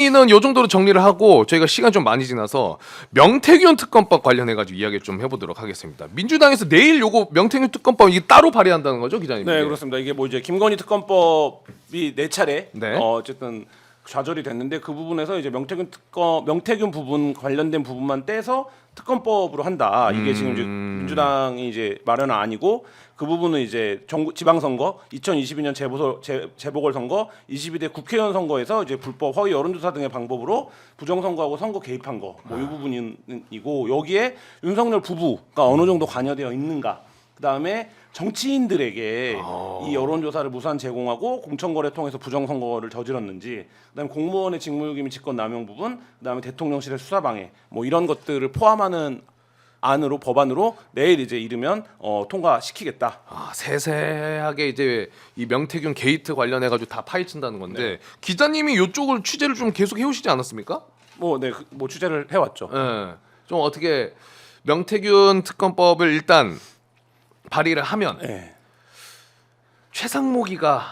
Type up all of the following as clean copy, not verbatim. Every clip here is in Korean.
이는 요 정도로 정리를 하고 저희가 시간 좀 많이 지나서 명태균 특검법 관련해 가지고 이야기 좀 해보도록 하겠습니다. 민주당에서 내일 요거 명태균 특검법 이게 따로 발의한다는 거죠, 기자님? 네, 그렇습니다. 이게 뭐 이제 김건희 특검법이 네 차례 네. 어쨌든 좌절이 됐는데 그 부분에서 이제 명태균 부분 관련된 부분만 떼서 특검법으로 한다. 이게 지금 이제 민주당이 이제 마련은 아니고 그 부분은 이제 지방선거 2022년 재보궐선거 22대 국회의원 선거에서 이제 불법 허위 여론조사 등의 방법으로 부정선거하고 선거 개입한 거 뭐 이 부분이고 여기에 윤석열 부부가 어느 정도 관여되어 있는가 그다음에 정치인들에게 이 여론조사를 무산 제공하고 공천거래 통해서 부정선거를 저질렀는지 그다음에 공무원의 직무유기 직권남용 부분 그다음에 대통령실의 수사방해 뭐 이런 것들을 포함하는 안으로 법안으로 내일 이제 이르면 통과시키겠다. 아, 세세하게 이제 이 명태균 게이트 관련해 가지고 다 파헤친다는 건데 기자님이 요쪽을 취재를 좀 계속 해오시지 않았습니까? 뭐 취재를 해왔죠. 예. 좀 어떻게 명태균 특검법을 일단 발의를 하면 네. 최상목이가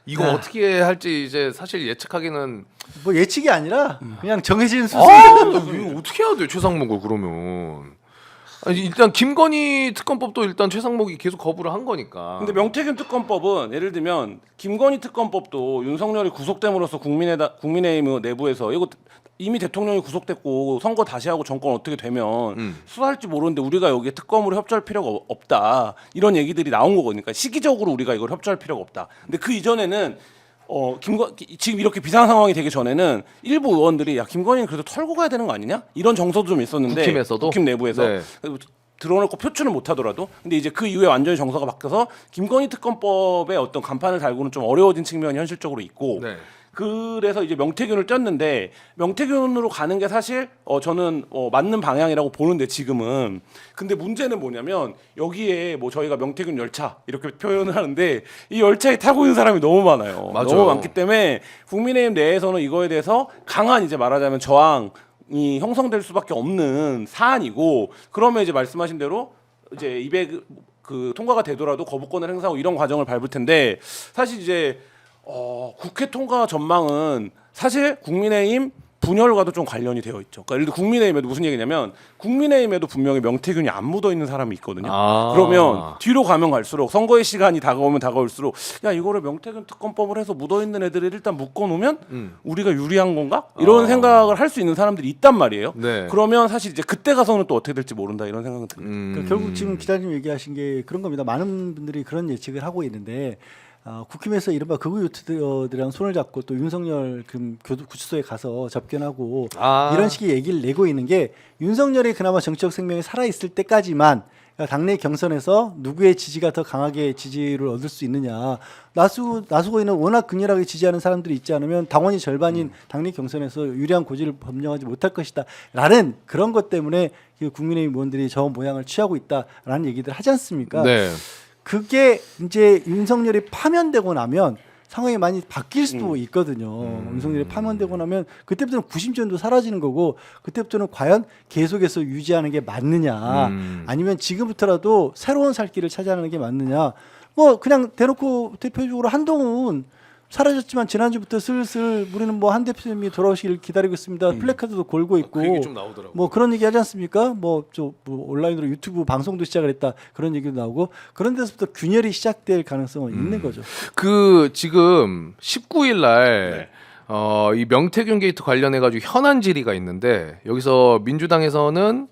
이거 어떻게 할지 이제 사실 예측하기는 뭐 예측이 아니라 그냥 정해진 수순. 이거 어떻게 해야 돼 최상목을 그러면 아니, 일단 김건희 특검법도 일단 최상목이 계속 거부를 한 거니까. 근데 명태균 특검법은 예를 들면 김건희 특검법도 윤석열이 구속됨으로써 국민의힘 내부에서 이거 이미 대통령이 구속됐고 선거 다시 하고 정권 어떻게 되면 수사할지 모르는데 우리가 여기에 특검으로 협조할 필요가 없다 이런 얘기들이 나온 거거든요. 그러니까 시기적으로 우리가 이걸 협조할 필요가 없다. 근데 그 이전에는 지금 이렇게 비상 상황이 되기 전에는 일부 의원들이 야 김건희는 그래도 털고 가야 되는 거 아니냐 이런 정서도 좀 있었는데 국힘에서도? 국힘 내부에서 네. 드러내고 표출을 못 하더라도 근데 이제 그 이후에 완전히 정서가 바뀌어서 김건희 특검법의 어떤 간판을 달고는 좀 어려워진 측면이 현실적으로 있고 네. 그래서 이제 명태균을 떴는데 명태균으로 가는 게 사실 저는 맞는 방향이라고 보는데 지금은 근데 문제는 뭐냐면 여기에 뭐 저희가 명태균 열차 이렇게 표현을 하는데 이 열차에 타고 있는 사람이 너무 많아요. 맞아요. 너무 많기 때문에 국민의힘 내에서는 이거에 대해서 강한 이제 말하자면 저항이 형성될 수밖에 없는 사안이고 그러면 이제 말씀하신 대로 이제 200 그 통과가 되더라도 거부권을 행사하고 이런 과정을 밟을 텐데 사실 이제 국회 통과 전망은 사실 국민의힘 분열과도 좀 관련이 되어 있죠. 그러니까 예를 들어 국민의힘에도 무슨 얘기냐면 국민의힘에도 분명히 명태균이 안 묻어 있는 사람이 있거든요. 그러면 뒤로 가면 갈수록 선거의 시간이 다가오면 다가올수록 야 이거를 명태균 특검법을 해서 묻어 있는 애들을 일단 묶어 놓으면 우리가 유리한 건가? 이런 생각을 할 수 있는 사람들이 있단 말이에요. 네. 그러면 사실 이제 그때 가서는 또 어떻게 될지 모른다 이런 생각은 듭니다. 그러니까 결국 지금 기자님 얘기하신 게 그런 겁니다. 많은 분들이 그런 예측을 하고 있는데 국힘에서 이른바 극우 유튜버들이랑 손을 잡고 또 윤석열 구치소에 가서 접견하고 이런 식의 얘기를 내고 있는 게 윤석열이 그나마 정치적 생명이 살아있을 때까지만 그러니까 당내 경선에서 누구의 지지가 더 강하게 지지를 얻을 수 있느냐 나수고이는 워낙 극렬하게 지지하는 사람들이 있지 않으면 당원이 절반인 당내 경선에서 유리한 고지를 점령하지 못할 것이다 라는 그런 것 때문에 국민의힘 의원들이 저 모양을 취하고 있다라는 얘기들 하지 않습니까? 네. 그게 이제 윤석열이 파면되고 나면 상황이 많이 바뀔 수도 있거든요. 윤석열이 파면되고 나면 그때부터는 구심점도 사라지는 거고 그때부터는 과연 계속해서 유지하는 게 맞느냐 아니면 지금부터라도 새로운 살 길을 찾아가는 게 맞느냐 뭐 그냥 대놓고 대표적으로 한동훈 사라졌지만 지난주부터 슬슬 우리는 뭐 한 대표님이 돌아오시길 기다리고 있습니다. 플래카드도 걸고 있고 그 얘기 좀 나오더라고요. 뭐 그런 얘기 하지 않습니까? 뭐 온라인으로 유튜브 방송도 시작을 했다 그런 얘기도 나오고 그런 데서부터 균열이 시작될 가능성은 있는 거죠. 그 지금 19일 날 이 명태균 게이트 관련해 가지고 현안 질의가 있는데 여기서 민주당에서는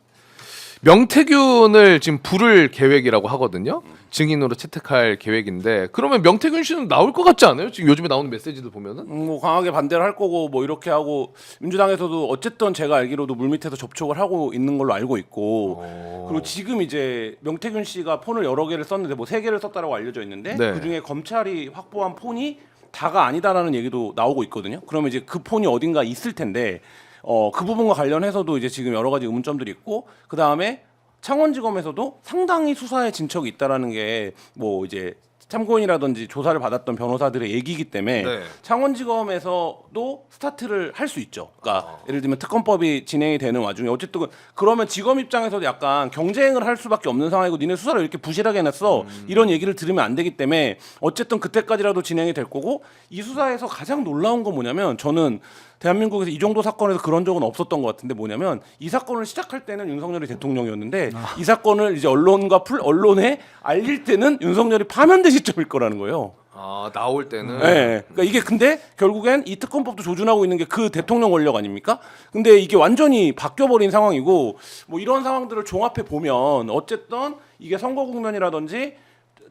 명태균을 지금 부를 계획이라고 하거든요. 증인으로 채택할 계획인데 그러면 명태균 씨는 나올 것 같지 않아요? 지금 요즘에 나오는 메시지들 보면은 뭐 강하게 반대를 할 거고 뭐 이렇게 하고 민주당에서도 어쨌든 제가 알기로도 물밑에서 접촉을 하고 있는 걸로 알고 있고 그리고 지금 이제 명태균 씨가 폰을 여러 개를 썼는데 뭐 3개를 썼다라고 알려져 있는데 네. 그중에 검찰이 확보한 폰이 다가 아니다라는 얘기도 나오고 있거든요. 그러면 이제 그 폰이 어딘가 있을 텐데 그 부분과 관련해서도 이제 지금 여러 가지 의문점들이 있고 그 다음에 창원지검에서도 상당히 수사에 진척이 있다라는 게 뭐 이제 참고인이라든지 조사를 받았던 변호사들의 얘기이기 때문에 네. 창원지검에서도 스타트를 할 수 있죠. 그러니까 예를 들면 특검법이 진행이 되는 와중에 어쨌든 그러면 지검 입장에서도 약간 경쟁을 할 수밖에 없는 상황이고 니네 수사를 이렇게 부실하게 해놨어 이런 얘기를 들으면 안 되기 때문에 어쨌든 그때까지라도 진행이 될 거고 이 수사에서 가장 놀라운 건 뭐냐면 저는 대한민국에서 이 정도 사건에서 그런 적은 없었던 것 같은데 뭐냐면 이 사건을 시작할 때는 윤석열이 대통령이었는데 이 사건을 이제 언론에 알릴 때는 윤석열이 파면된 시점일 거라는 거예요. 아 나올 때는. 네. 그러니까 이게 근데 결국엔 이 특검법도 조준하고 있는 게 그 대통령 권력 아닙니까? 근데 이게 완전히 바뀌어버린 상황이고 뭐 이런 상황들을 종합해 보면 어쨌든 이게 선거 국면이라든지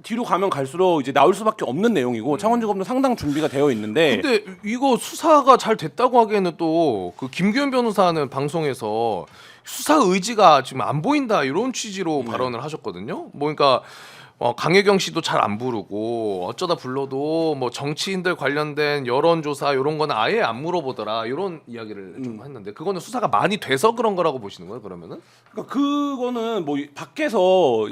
뒤로 가면 갈수록 이제 나올 수밖에 없는 내용이고 창원지검도 상당 준비가 되어 있는데 근데 이거 수사가 잘 됐다고 하기에는 또 그 김규현 변호사는 방송에서 수사 의지가 지금 안 보인다 이런 취지로 발언을 하셨거든요. 뭐 그러니까 강혜경 씨도 잘 안 부르고 어쩌다 불러도 뭐 정치인들 관련된 여론조사 이런 거는 아예 안 물어보더라 이런 이야기를 좀 했는데 그거는 수사가 많이 돼서 그런 거라고 보시는 거예요 그러면은? 그러니까 그거는 뭐 밖에서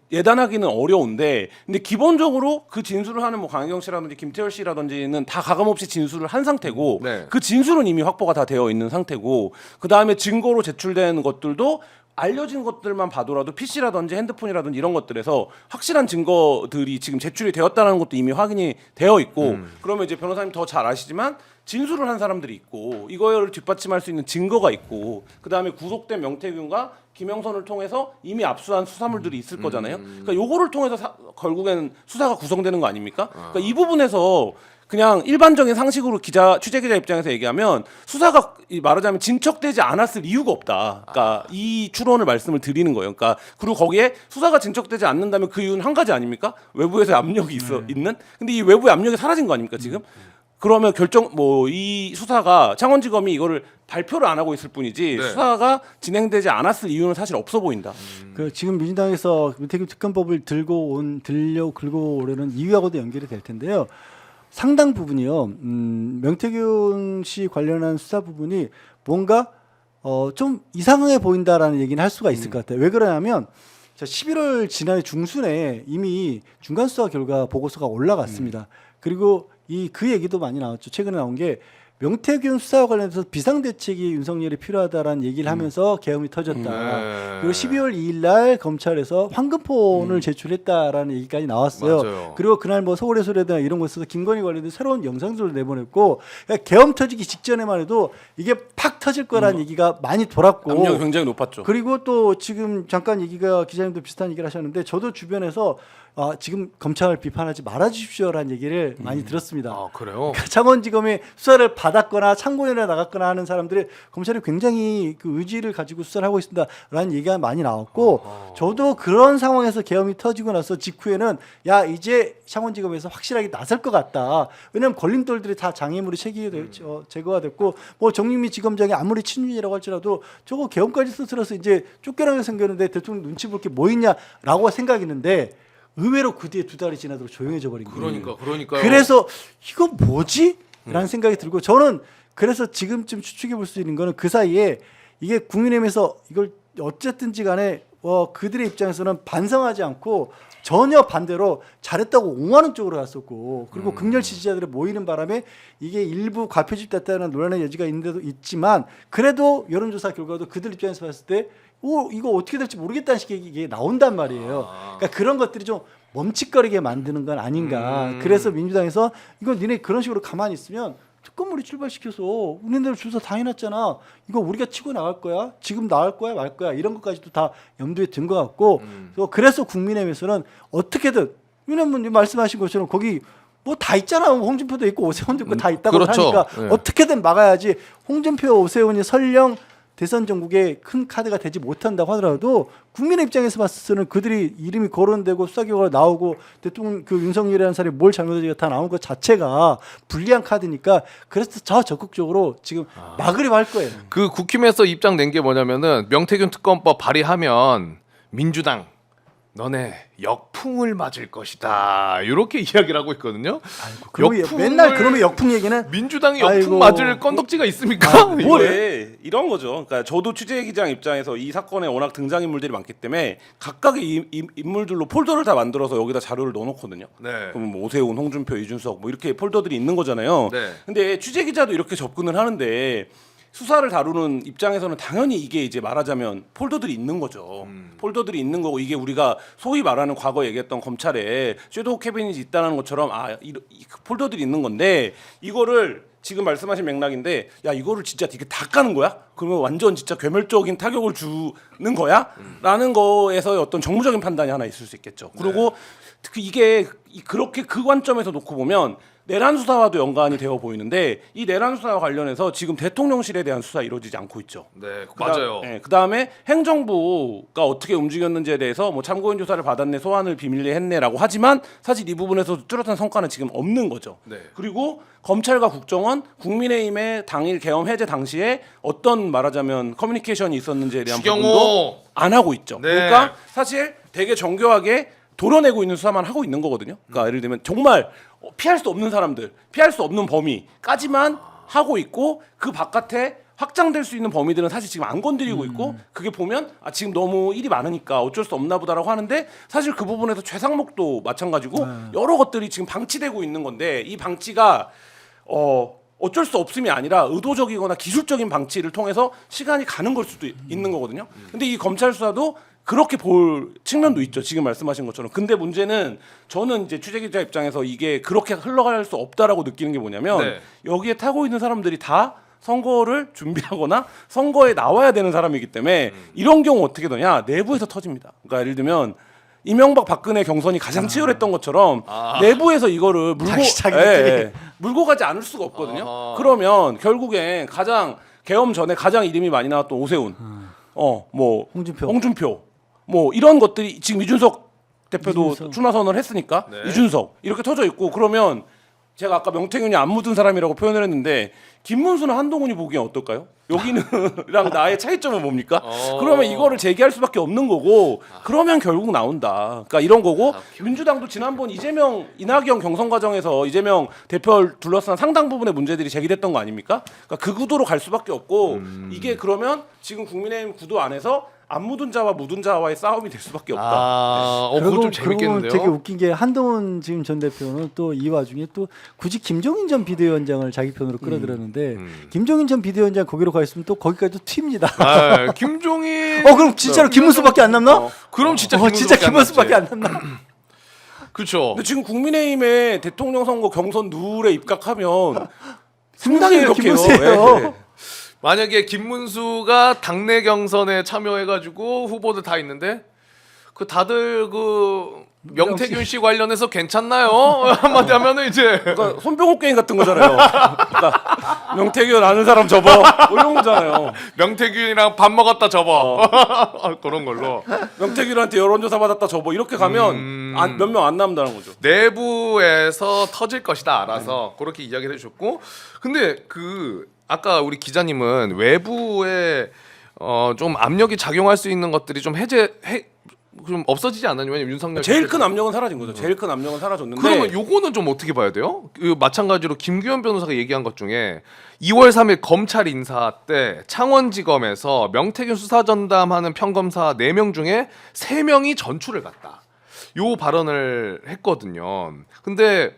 예단하기는 어려운데 근데 기본적으로 그 진술을 하는 뭐 강혜경 씨라든지 김태열 씨라든지는 다 가감없이 진술을 한 상태고 네. 그 진술은 이미 확보가 다 되어 있는 상태고 그 다음에 증거로 제출된 것들도 알려진 것들만 봐도라도 PC라든지 핸드폰이라든지 이런 것들에서 확실한 증거들이 지금 제출이 되었다는 것도 이미 확인이 되어 있고 그러면 이제 변호사님 더 잘 아시지만 진술을 한 사람들이 있고 이거를 뒷받침할 수 있는 증거가 있고 그 다음에 구속된 명태균과 김영선을 통해서 이미 압수한 수사물들이 있을 거잖아요. 그러니까 요거를 통해서 결국엔 수사가 구성되는 거 아닙니까? 그러니까 이 부분에서 그냥 일반적인 상식으로 취재 기자 입장에서 얘기하면 수사가 말하자면 진척되지 않았을 이유가 없다. 그러니까 이 추론을 말씀을 드리는 거예요. 그러니까 그리고 거기에 수사가 진척되지 않는다면 그 이유는 한 가지 아닙니까? 외부에서 압력이 있는. 근데 이 외부의 압력이 사라진 거 아닙니까 지금? 그러면 이 수사가 창원지검이 이거를 발표를 안 하고 있을 뿐이지 네. 수사가 진행되지 않았을 이유는 사실 없어 보인다. 그 지금 민주당에서 김태균 특검법을 긁고 오려는 이유하고도 연결이 될 텐데요. 상당 부분이요. 명태균 씨 관련한 수사 부분이 뭔가 좀 이상해 보인다라는 얘기는 할 수가 있을 것 같아요. 왜 그러냐면 11월 지난해 중순에 이미 중간 수사 결과 보고서가 올라갔습니다. 그리고 그 얘기도 많이 나왔죠. 최근에 나온 게 명태균 수사와 관련해서 비상대책이 윤석열이 필요하다라는 얘기를 하면서 계엄이 터졌다. 네. 그리고 12월 2일 날 검찰에서 황금폰을 제출했다라는 얘기까지 나왔어요. 맞아요. 그리고 그날 뭐 서울의 소리나 이런 곳에서 김건희 관련된 새로운 영상들을 내보냈고 그러니까 계엄 터지기 직전에만 해도 이게 팍 터질 거라는 얘기가 많이 돌았고 압력이 굉장히 높았죠. 그리고 또 지금 잠깐 기자님도 비슷한 얘기를 하셨는데 저도 주변에서 지금 검찰을 비판하지 말아주십시오라는 얘기를 많이 들었습니다. 아 그래요? 그러니까 창원지검에 수사를 받았거나 참고인에 나갔거나 하는 사람들이 검찰이 굉장히 그 의지를 가지고 수사를 하고 있습니다라는 얘기가 많이 나왔고 저도 그런 상황에서 계엄이 터지고 나서 직후에는 야 이제 창원지검에서 확실하게 나설 것 같다. 왜냐하면 걸림돌들이 다 장애물이 제거가 됐고 뭐 정유미 지검장이 아무리 친윤이라고 할지라도 저거 계엄까지 쓰러서 이제 쫓겨나게 생겼는데 대통령 눈치 볼 게 뭐 있냐라고 생각했는데 의외로 그 뒤에 2달이 지나도록 조용해져 버린 거예요. 그러니까요. 그래서 이거 뭐지? 라는 생각이 들고 저는 그래서 지금쯤 추측해 볼 수 있는 거는 그 사이에 이게 국민의힘에서 이걸 어쨌든지 간에 그들의 입장에서는 반성하지 않고 전혀 반대로 잘했다고 옹호하는 쪽으로 갔었고 그리고 극렬 지지자들이 모이는 바람에 이게 일부 과표집 됐다는 논란의 여지가 있는데도 있지만 그래도 여론조사 결과도 그들 입장에서 봤을 때 이거 어떻게 될지 모르겠다는 식의 이게 나온단 말이에요. 그러니까 그런 것들이 좀 멈칫거리게 만드는 건 아닌가. 그래서 민주당에서 이거 니네 그런 식으로 가만히 있으면 특검물이 출발시켜서 우리네들 주소 다 해놨잖아. 이거 우리가 치고 나갈 거야. 지금 나갈 거야 말 거야. 이런 것까지도 다 염두에 든 것 같고 그래서 국민의힘에서는 어떻게든 왜냐면 말씀하신 것처럼 거기 뭐 다 있잖아. 홍준표도 있고 오세훈도 있고 다 있다고 그렇죠. 하니까 네. 어떻게든 막아야지. 홍준표 오세훈이 설령 대선 전국에 큰 카드가 되지 못한다고 하더라도 국민의 입장에서 봤을 때는 그들이 이름이 거론되고 수사 결과가 나오고 대통령 윤석열이라는 사람이 뭘 잘못했지가 다 나온 것 자체가 불리한 카드니까 그래서 저 적극적으로 지금 막으려고 할 거예요. 그 국힘에서 입장 낸 게 뭐냐면은 명태균 특검법 발의하면 민주당 너네 역풍을 맞을 것이다. 이렇게 이야기를 하고 있거든요. 아이고, 그러면 맨날 그러면 역풍 얘기는 민주당이 역풍 아이고. 맞을 건덕지가 있습니까? 뭘 이런 거죠. 그러니까 저도 취재기장 입장에서 이 사건에 워낙 등장인물들이 많기 때문에 각각의 인물들로 폴더를 다 만들어서 여기다 자료를 넣어놓거든요. 네. 그럼 뭐 오세훈, 홍준표, 이준석 뭐 이렇게 폴더들이 있는 거잖아요. 네. 근데 취재기자도 이렇게 접근을 하는데 수사를 다루는 입장에서는 당연히 이게 이제 말하자면 폴더들이 있는 거죠. 폴더들이 있는 거고 이게 우리가 소위 말하는 과거 얘기했던 검찰에 섀도우 캐비닛이 있다는 것처럼 이 폴더들이 있는 건데 이거를 지금 말씀하신 맥락인데 야 이거를 진짜 이게 다 까는 거야? 그러면 완전 진짜 괴멸적인 타격을 주는 거야? 라는 거에서의 어떤 정무적인 판단이 하나 있을 수 있겠죠. 그리고 이게 그렇게 그 관점에서 놓고 보면 내란 수사와도 연관이 되어 보이는데 이 내란 수사와 관련해서 지금 대통령실에 대한 수사 이루어지지 않고 있죠. 네, 맞아요. 그다음에 행정부가 어떻게 움직였는지에 대해서 뭐 참고인 조사를 받았네, 소환을 비밀리에 했네라고 하지만 사실 이 부분에서 뚜렷한 성과는 지금 없는 거죠. 네. 그리고 검찰과 국정원, 국민의힘의 당일 계엄 해제 당시에 어떤 말하자면 커뮤니케이션이 있었는지에 대한 추경호. 부분도 안 하고 있죠. 네. 그러니까 사실 되게 정교하게 도려내고 있는 수사만 하고 있는 거거든요. 그러니까 예를 들면 정말 피할 수 없는 사람들, 피할 수 없는 범위까지만 하고 있고 그 바깥에 확장될 수 있는 범위들은 사실 지금 안 건드리고 있고 그게 보면 지금 너무 일이 많으니까 어쩔 수 없나 보다라고 하는데 사실 그 부분에서 최상목도 마찬가지고 여러 것들이 지금 방치되고 있는 건데 이 방치가 어쩔 수 없음이 아니라 의도적이거나 기술적인 방치를 통해서 시간이 가는 걸 수도 있는 거거든요. 근데 이 검찰 수사도 그렇게 볼 측면도 있죠. 지금 말씀하신 것처럼. 근데 문제는 저는 이제 취재기자 입장에서 이게 그렇게 흘러갈 수 없다라고 느끼는 게 뭐냐면 네. 여기에 타고 있는 사람들이 다 선거를 준비하거나 선거에 나와야 되는 사람이기 때문에 이런 경우 어떻게 되냐? 내부에서 터집니다. 그러니까 예를 들면 이명박 박근혜 경선이 가장 치열했던 것처럼 내부에서 이거를 물고 가지 않을 수가 없거든요. 그러면 결국엔 가장 계엄 전에 가장 이름이 많이 나왔던 오세훈, 뭐 홍준표, 뭐 이런 것들이 지금 이준석 대표도 출마 선언을 했으니까 네. 이준석 이렇게 터져 있고 그러면 제가 아까 명태균이 안 묻은 사람이라고 표현을 했는데 김문수는 한동훈이 보기엔 어떨까요? 여기는랑 나의 차이점은 뭡니까? 그러면 이거를 제기할 수밖에 없는 거고 그러면 결국 나온다. 그러니까 이런 거고 민주당도 지난번 이재명 이낙연 경선 과정에서 이재명 대표를 둘러싼 상당 부분의 문제들이 제기됐던 거 아닙니까? 그러니까 그 구도로 갈 수밖에 없고 이게 그러면 지금 국민의힘 구도 안에서 안 묻은 자와 묻은 자와의 싸움이 될 수밖에 없다. 그거 좀 재밌겠는데요. 되게 웃긴 게 한동훈 지금 전 대표는 또 이 와중에 또 굳이 김종인 전 비대위원장을 자기 편으로 끌어들였는데 김종인 전 비대위원장 거기로 가 있으면 또 거기까지 또 튑니다. 김종인. 그럼 진짜로 김문수밖에 안 남나? 그럼 진짜 진짜 김문수밖에 안 남나? 그렇죠. 근데 지금 국민의힘의 대통령 선거 경선 룰에 입각하면 상당히 이렇게 김문수예요. 만약에 김문수가 당내 경선에 참여해가지고 후보들 다 있는데 그 다들 그 명태균 씨 관련해서 괜찮나요? 한마디 하면은 이제 그러니까 손병호 게임 같은 거잖아요. 그러니까 명태균 아는 사람 접어 뭐 이런 거잖아요. 명태균이랑 밥 먹었다 접어 그런 걸로 명태균한테 여론조사 받았다 접어 이렇게 가면 몇 명 안 남는다는 거죠. 내부에서 터질 것이다 알아서 그렇게 이야기를 해주셨고 근데 그 아까 우리 기자님은 외부에 좀 압력이 작용할 수 있는 것들이 좀 좀 없어지지 않나요? 왜냐면 윤석열 제일 큰 압력은 사라진 거죠. 제일 큰 압력은 사라졌는데 그러면 요거는 좀 어떻게 봐야 돼요? 그 마찬가지로 김규현 변호사가 얘기한 것 중에 2월 3일 검찰 인사 때 창원지검에서 명태균 수사전담하는 평검사 4명 중에 3명이 전출을 갔다. 요 발언을 했거든요. 근데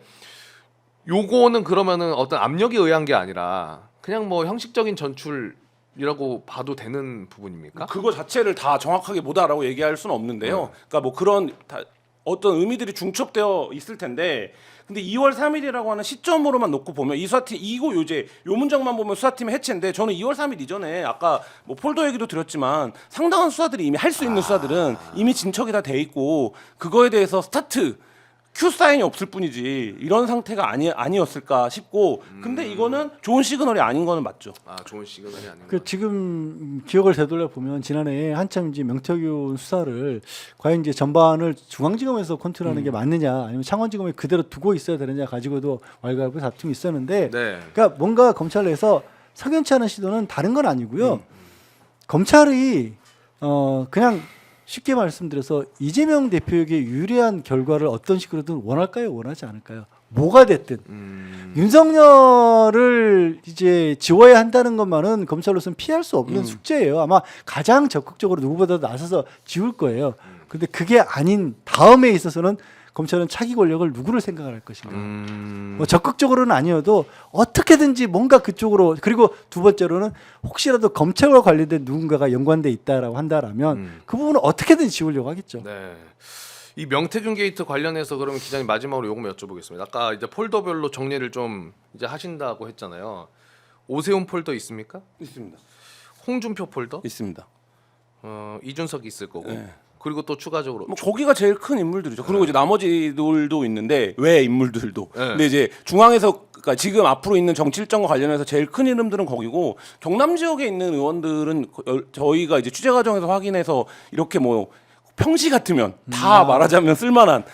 요거는 그러면은 어떤 압력에 의한 게 아니라 그냥 뭐 형식적인 전출이라고 봐도 되는 부분입니까? 그거 자체를 다 정확하게 뭐다라고 얘기할 수는 없는데요. 그러니까 뭐 그런 어떤 의미들이 중첩되어 있을 텐데 근데 2월 3일이라고 하는 시점으로만 놓고 보면 이 수사팀 이거 요제 요 문장만 보면 수사팀의 해체인데 저는 2월 3일 이전에 아까 뭐 폴더 얘기도 드렸지만 상당한 수사들이 이미 할 수 있는 수사들은 이미 진척이 다 돼 있고 그거에 대해서 스타트 큐 사인이 없을 뿐이지 이런 상태가 아니었을까 싶고 근데 이거는 좋은 시그널이 아닌 거는 맞죠. 좋은 시그널이 아닌 그 지금 기억을 되돌려 보면 지난해 한참 이제 명태균 수사를 과연 이제 전반을 중앙지검에서 컨트롤하는 게 맞느냐 아니면 창원지검에 그대로 두고 있어야 되느냐 가지고도 왈가왈부 다툼이 있었는데 네. 그러니까 뭔가 검찰 내에서 석연치 않은 시도는 다른 건 아니고요. 검찰이 그냥 쉽게 말씀드려서 이재명 대표에게 유리한 결과를 어떤 식으로든 원할까요? 원하지 않을까요? 뭐가 됐든 윤석열을 이제 지워야 한다는 것만은 검찰로서는 피할 수 없는 숙제예요. 아마 가장 적극적으로 누구보다도 나서서 지울 거예요. 근데 그게 아닌 다음에 있어서는 검찰은 차기 권력을 누구를 생각할 것인가. 뭐 적극적으로는 아니어도 어떻게든지 뭔가 그쪽으로, 그리고 두 번째로는 혹시라도 검찰과 관련된 누군가가 연관돼 있다라고 한다라면 그 부분은 어떻게든 지우려고 하겠죠. 네. 이 명태균 게이트 관련해서 그러면 기자님 마지막으로 요것만 여쭤보겠습니다. 아까 이제 폴더별로 정리를 좀 이제 하신다고 했잖아요. 오세훈 폴더 있습니까? 있습니다. 홍준표 폴더? 있습니다. 이준석이 있을 거고. 네. 그리고 또 추가적으로 뭐 거기가 제일 큰 인물들이죠. 그리고 이제 나머지들도 있는데 왜 인물들도. 네. 근데 이제 중앙에서 그러니까 지금 앞으로 있는 정치 일정과 관련해서 제일 큰 이름들은 거기고 경남 지역에 있는 의원들은 저희가 이제 취재 과정에서 확인해서 이렇게 뭐 평시 같으면 다 말하자면 쓸만한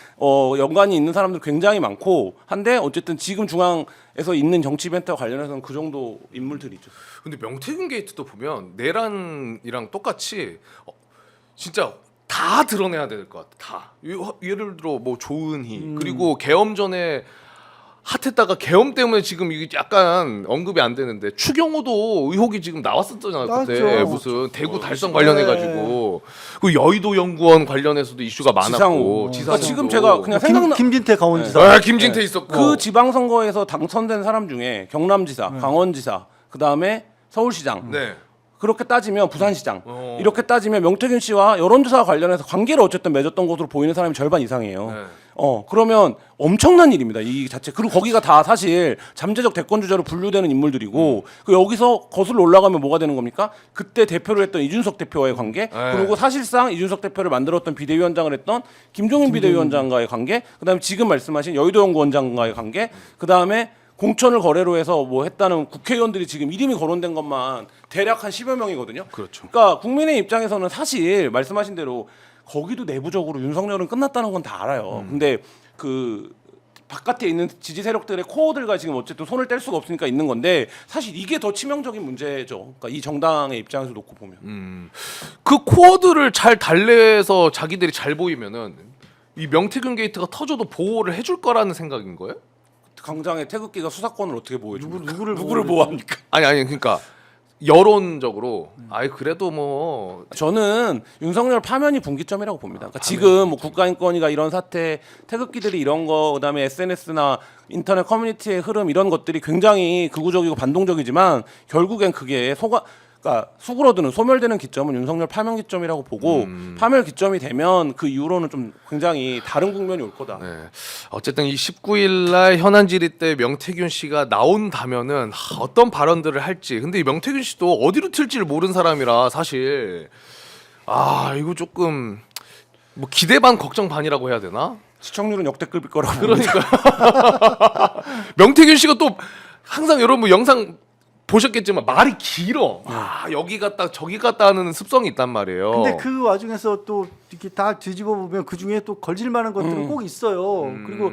연관이 있는 사람들 굉장히 많고 한데 어쨌든 지금 중앙에서 있는 정치 이벤트와 관련해서는 그 정도 인물들이죠. 근데 명태균 게이트도 보면 내란이랑 똑같이 진짜 다 드러내야 될 것 같아. 다. 예를 들어 뭐 조은희 그리고 계엄 전에 핫했다가 계엄 때문에 지금 이게 약간 언급이 안 되는데 추경호도 의혹이 지금 나왔었잖아요. 그때 나왔죠. 무슨 대구 달성 관련해가지고 그 여의도 연구원 관련해서도 이슈가 많았고 지상호. 지상호도. 지금 제가 그냥 생각나 김진태 강원지사. 아, 김진태 있었고 그 지방선거에서 당선된 사람 중에 경남지사, 강원지사, 그 다음에 서울시장. 네. 그렇게 따지면 부산시장 이렇게 따지면 명태균 씨와 여론조사와 관련해서 관계를 어쨌든 맺었던 것으로 보이는 사람이 절반 이상이에요. 네. 그러면 엄청난 일입니다. 이 자체. 그리고 거기가 다 사실 잠재적 대권 주자로 분류되는 인물들이고 그 여기서 거슬러 올라가면 뭐가 되는 겁니까? 그때 대표를 했던 이준석 대표와의 관계, 그리고 사실상 이준석 대표를 만들었던 비대위원장을 했던 김종인 비대위원장과의 관계, 그다음에 지금 말씀하신 여의도 연구원장과의 관계, 그다음에 공천을 거래로 해서 뭐 했다는 국회의원들이 지금 이름이 거론된 것만 대략 한 10여 명이거든요. 그렇죠. 그러니까 국민의 입장에서는 사실 말씀하신 대로 거기도 내부적으로 윤석열은 끝났다는 건 다 알아요. 근데 그 바깥에 있는 지지 세력들의 코어들과 지금 어쨌든 손을 뗄 수가 없으니까 있는 건데 사실 이게 더 치명적인 문제죠. 그러니까 이 정당의 입장에서 놓고 보면. 그 코어들을 잘 달래서 자기들이 잘 보이면은 이 명태균 게이트가 터져도 보호를 해줄 거라는 생각인 거예요? 광장의 태극기가 수사권을 어떻게 보호해줍니까? 누구를 보호합니까? 아니 그러니까 여론적으로 아이 그래도 뭐 저는 윤석열 파면이 분기점이라고 봅니다. 그러니까 지금 뭐 국가인권위가 이런 사태, 태극기들이 이런 거, 그다음에 SNS나 인터넷 커뮤니티의 흐름 이런 것들이 굉장히 극우적이고 반동적이지만 결국엔 그게 그러니까 수그러드는 소멸되는 기점은 윤석열 파면 기점이라고 보고 파멸 기점이 되면 그 이후로는 좀 굉장히 다른 국면이 올 거다. 네. 어쨌든 이 19일 날 현안 질의 때 명태균 씨가 나온다면은 어떤 발언들을 할지. 근데 이 명태균 씨도 어디로 튈지를 모르는 사람이라 사실 이거 조금 뭐 기대 반 걱정 반이라고 해야 되나? 시청률은 역대급일 거라고 봅니다. 그러니까 명태균 씨가 또 항상 여러분 뭐 영상 보셨겠지만 말이 길어. 여기 갔다 저기 갔다 하는 습성이 있단 말이에요. 근데 그 와중에서 또 이렇게 다 뒤집어 보면 그 중에 또 걸질 만한 것들은 꼭 있어요. 그리고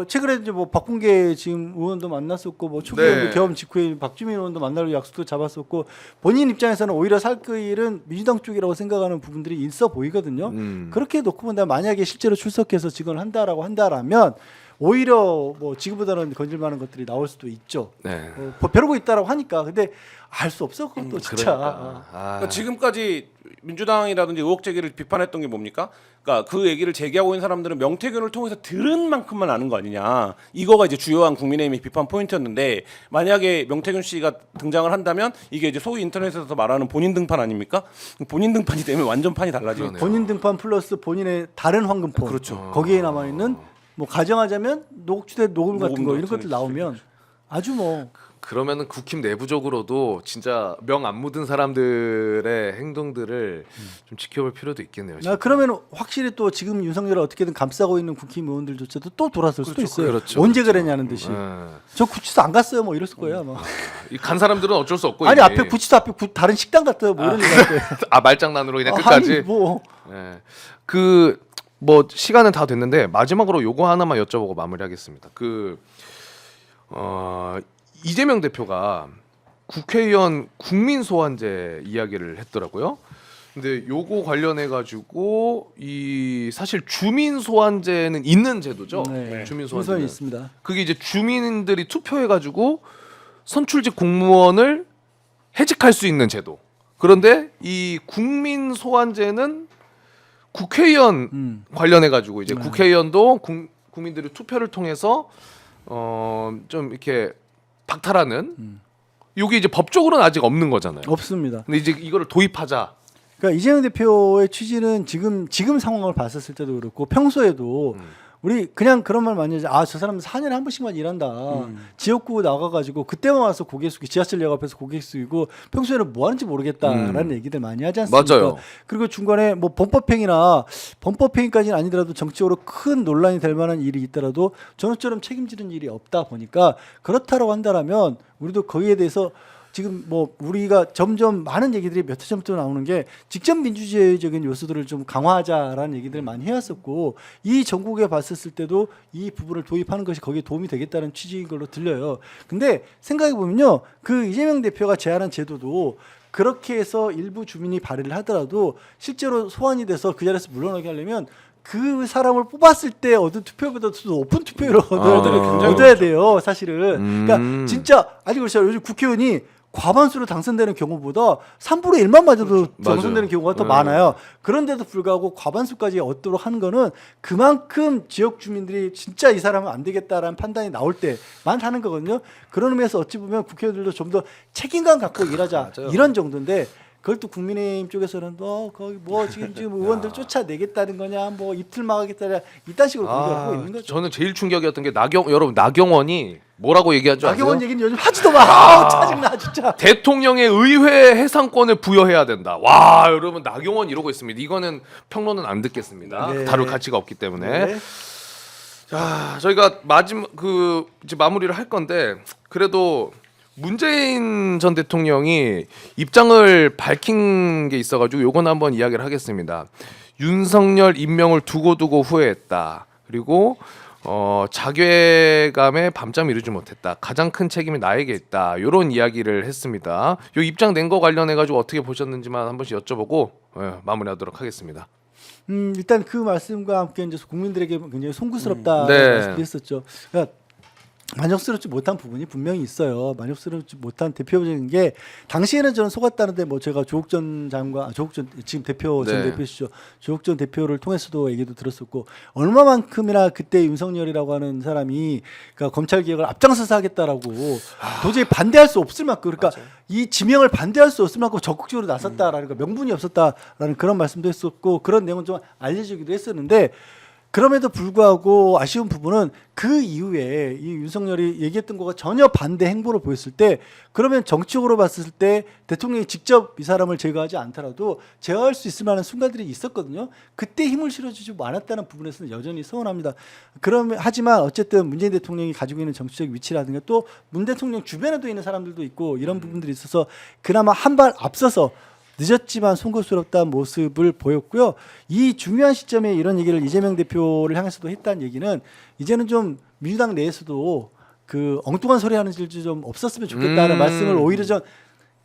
최근에 이제 뭐 박bun계 지금 의원도 만났었고 뭐 초기에 계엄 직후에 박주민 의원도 만나러 약속도 잡았었고 본인 입장에서는 오히려 살 길은 민주당 쪽이라고 생각하는 부분들이 있어 보이거든요. 그렇게 놓고 본다면 만약에 실제로 출석해서 직언을 한다라고 한다라면 오히려 뭐 지금보다는 건질만한 것들이 나올 수도 있죠. 네. 벼르고 있다라고 하니까 근데 알 수 없어 그것도 진짜. 그러니까 지금까지 민주당이라든지 의혹 제기를 비판했던 게 뭡니까? 그러니까 그 얘기를 제기하고 있는 사람들은 명태균을 통해서 들은 만큼만 아는 거 아니냐. 이거가 이제 주요한 국민의힘의 비판 포인트였는데 만약에 명태균 씨가 등장을 한다면 이게 이제 소위 인터넷에서 말하는 본인 등판 아닙니까? 본인 등판이 되면 완전 판이 달라지죠. 본인 등판 플러스 본인의 다른 황금폰. 그렇죠. 거기에 남아 있는 뭐 가정하자면 녹취된 녹음 같은 거 이런 같은 것들 나오면 아주 뭐 그러면은 국힘 내부적으로도 진짜 명 안 묻은 사람들의 행동들을 좀 지켜볼 필요도 있겠네요. 그러면 확실히 또 지금 윤석열을 어떻게든 감싸고 있는 국힘 의원들조차도 또 돌아설 수도 있어요. 그렇죠, 언제 그랬냐는 듯이. 저 구치소 안 갔어요. 뭐 이랬을 거예요 아마. 간 사람들은 어쩔 수 없고 아니 이미. 앞에 구치소 앞에 다른 식당 갔어요. 뭐 이런 얘기 할 거예요. 말장난으로 그냥 끝까지. 아니 뭐 예. 그 뭐 시간은 다 됐는데 마지막으로 요거 하나만 여쭤보고 마무리하겠습니다. 이재명 대표가 국회의원 국민소환제 이야기를 했더라고요. 근데 요거 관련해 가지고 이 사실 주민 소환제는 있는 제도죠. 네. 주민 우선이 소환제는 있습니다. 그게 이제 주민들이 투표해 가지고 선출직 공무원을 해직할 수 있는 제도. 그런데 이 국민 소환제는 국회의원 관련해 가지고 이제 국회의원도 국민들이 투표를 통해서 좀 이렇게 박탈하는 요게 이제 법적으로는 아직 없는 거잖아요. 없습니다. 근데 이제 이거를 도입하자. 그러니까 이재명 대표의 취지는 지금 상황을 봤었을 때도 그렇고 평소에도 우리 그냥 그런 말 많이 하죠. 저 사람은 4년에 한 번씩만 일한다. 지역구 나가가지고 그때만 와서 고개 숙이 지하철역 앞에서 고개 숙이고 평소에는 뭐 하는지 모르겠다라는 얘기들 많이 하지 않습니까? 맞아요. 그리고 중간에 뭐 범법행위까지는 아니더라도 정치적으로 큰 논란이 될 만한 일이 있더라도 저처럼 책임지는 일이 없다 보니까 그렇다라고 한다라면 우리도 거기에 대해서 지금 뭐 우리가 점점 많은 얘기들이 몇 해 전부터 나오는 게 직접 민주주의적인 요소들을 좀 강화하자라는 얘기들을 많이 해왔었고 이 전국에 봤었을 때도 이 부분을 도입하는 것이 거기에 도움이 되겠다는 취지인 걸로 들려요. 근데 생각해 보면요, 그 이재명 대표가 제안한 제도도 그렇게 해서 일부 주민이 발의를 하더라도 실제로 소환이 돼서 그 자리에서 물러나게 하려면 그 사람을 뽑았을 때 얻은 투표보다도 높은 투표율을 얻어야 돼요, 사실은. 그러니까 진짜 아니 그렇죠. 요즘 국회의원이 과반수로 당선되는 경우보다 3분의 1만 맞아도 당선되는 경우가 더 많아요. 그런데도 불구하고 과반수까지 얻도록 하는 거는 그만큼 지역 주민들이 진짜 이 사람은 안 되겠다라는 판단이 나올 때만 하는 거거든요. 그런 의미에서 어찌 보면 국회의원들도 좀 더 책임감 갖고 일하자 이런 정도인데 그걸 또 국민의힘 쪽에서는 거기 뭐 지금 의원들 쫓아내겠다는 거냐, 뭐 입틀 막하겠다냐 이딴 식으로 공격하고 있는 거죠. 저는 제일 충격이었던 게 여러분 나경원이 뭐라고 얘기하죠? 나경원 얘기는 요즘 하지도 마. 짜증나 진짜. 대통령의 의회 해상권을 부여해야 된다. 와, 여러분 나경원 이러고 있습니다. 이거는 평론은 안 듣겠습니다. 네. 다룰 가치가 없기 때문에. 네. 자, 저희가 이제 마무리를 할 건데 그래도 문재인 전 대통령이 입장을 밝힌 게 있어가지고 요건 한번 이야기를 하겠습니다. 윤석열 임명을 두고두고 후회했다. 그리고 자괴감에 밤잠 이루지 못했다. 가장 큰 책임이 나에게 있다. 이런 이야기를 했습니다. 요 입장 낸 거 관련해 가지고 어떻게 보셨는지만 한 번씩 여쭤보고 마무리하도록 하겠습니다. 일단 그 말씀과 함께 이제 국민들에게 굉장히 송구스럽다 네. 말씀드렸었죠. 그러니까 만족스럽지 못한 부분이 분명히 있어요. 만족스럽지 못한 대표적인 게 당시에는 저는 속았다는데 뭐 제가 조국 전 장관, 지금 대표 전 네. 대표시죠. 조국 전 대표를 통해서도 얘기도 들었었고 얼마만큼이나 그때 윤석열이라고 하는 사람이 그러니까 검찰 개혁을 앞장서서 하겠다라고 도저히 반대할 수 없을 만큼 그러니까 이 지명을 반대할 수 없을 만큼 적극적으로 나섰다라는 거 명분이 없었다라는 그런 말씀도 했었고 그런 내용은 좀 알려지기도 했었는데. 그럼에도 불구하고 아쉬운 부분은 그 이후에 이 윤석열이 얘기했던 거가 전혀 반대 행보를 보였을 때 그러면 정치적으로 봤을 때 대통령이 직접 이 사람을 제거하지 않더라도 제어할 수 있을 만한 순간들이 있었거든요. 그때 힘을 실어주지 않았다는 부분에서는 여전히 서운합니다. 하지만 어쨌든 문재인 대통령이 가지고 있는 정치적 위치라든가 또 문 대통령 주변에도 있는 사람들도 있고 이런 부분들이 있어서 그나마 한 발 앞서서 늦었지만 송구스럽다는 모습을 보였고요. 이 중요한 시점에 이런 얘기를 이재명 대표를 향해서도 했다는 얘기는 이제는 좀 민주당 내에서도 그 엉뚱한 소리 하는 일도 좀 없었으면 좋겠다는 말씀을 오히려 좀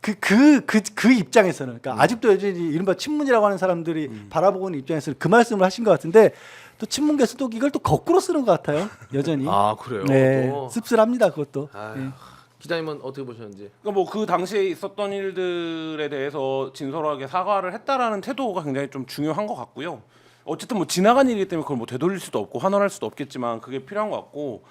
그 입장에서는 그러니까 아직도 여전히 이른바 친문이라고 하는 사람들이 바라보고 있는 입장에서는 그 말씀을 하신 것 같은데 또 친문계에서 또 이걸 또 거꾸로 쓰는 것 같아요. 여전히. 아, 그래요? 네, 또. 씁쓸합니다. 그것도. 아유, 네. 기자님은 어떻게 보셨는지? 그러니까 뭐 그 당시에 있었던 일들에 대해서 진솔하게 사과를 했다라는 태도가 굉장히 좀 중요한 것 같고요. 어쨌든 뭐 지나간 일이기 때문에 그걸 뭐 되돌릴 수도 없고 환원할 수도 없겠지만 그게 필요한 것 같고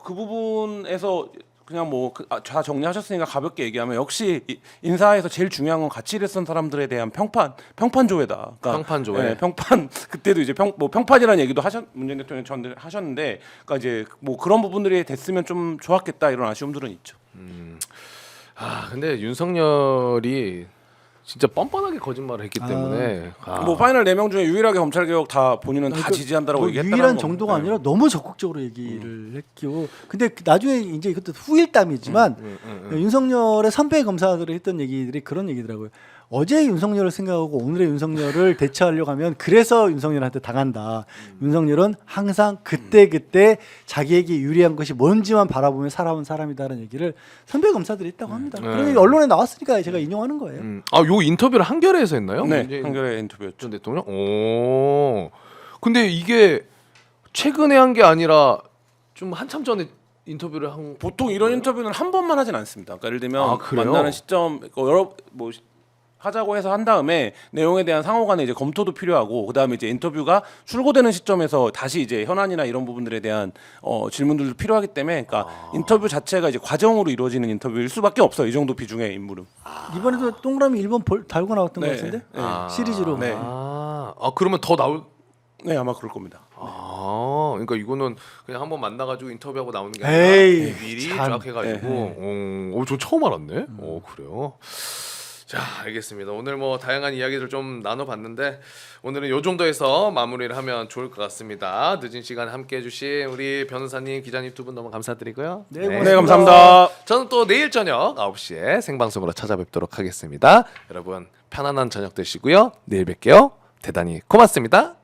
그 부분에서 그냥 뭐 다 정리하셨으니까 가볍게 얘기하면 역시 인사에서 제일 중요한 건 같이 일했던 사람들에 대한 평판 조회다. 그러니까 평판 조회. 네, 평판 그때도 이제 평판이라는 얘기도 문재인 대통령 전 하셨는데, 그러니까 이제 뭐 그런 부분들이 됐으면 좀 좋았겠다 이런 아쉬움들은 있죠. 근데 윤석열이 진짜 뻔뻔하게 거짓말을 했기 때문에 뭐 파이널 4명 중에 유일하게 검찰 개혁 다 본인은 다 지지한다라고 뭐 얘기했다는 유일한 건, 정도가 네. 아니라 너무 적극적으로 얘기를 했고 근데 나중에 이제 이것도 후일담이지만 윤석열의 선배 검사들이 했던 얘기들이 그런 얘기더라고요. 어제 윤석열을 생각하고 오늘의 윤석열을 대처하려고 하면 그래서 윤석열한테 당한다. 윤석열은 항상 그때 자기에게 유리한 것이 뭔지만 바라보며 살아온 사람이다라는 얘기를 선배 검사들이 했다고 합니다. 그런 얘기 언론에 나왔으니까 제가 인용하는 거예요. 요 인터뷰를 한겨레에서 했나요? 네, 문재인 한겨레 인터뷰였죠. 전 대통령. 오. 근데 이게 최근에 한 게 아니라 좀 한참 전에 인터뷰를 한. 보통 이런 인터뷰는 한 번만 하진 않습니다. 그러니까 예를 들면 아, 그래요? 만나는 시점 여러 뭐 하자고 해서 한 다음에 내용에 대한 상호간에 이제 검토도 필요하고 그다음에 이제 인터뷰가 출고되는 시점에서 다시 이제 현안이나 이런 부분들에 대한 질문들도 필요하기 때문에 그러니까 인터뷰 자체가 이제 과정으로 이루어지는 인터뷰일 수밖에 없어요. 이 정도 비중의 인물은. 이번에도 동그라미 1번 달고 나왔던 것 네. 같은데 네. 시리즈로. 네. 그러면 더 나올. 네, 아마 그럴 겁니다. 그러니까 이거는 그냥 한번 만나가지고 인터뷰하고 나오는 게 아니라 에이, 미리 참. 쫙 해가지고. 저 처음 알았네. 그래요. 자, 알겠습니다. 오늘 뭐 다양한 이야기들 좀 나눠봤는데 오늘은 요 정도에서 마무리를 하면 좋을 것 같습니다. 늦은 시간에 함께해 주신 우리 변호사님, 기자님 두 분 너무 감사드리고요. 네, 네, 고맙습니다. 감사합니다. 저는 또 내일 저녁 9시에 생방송으로 찾아뵙도록 하겠습니다. 여러분 편안한 저녁 되시고요. 내일 뵐게요. 대단히 고맙습니다.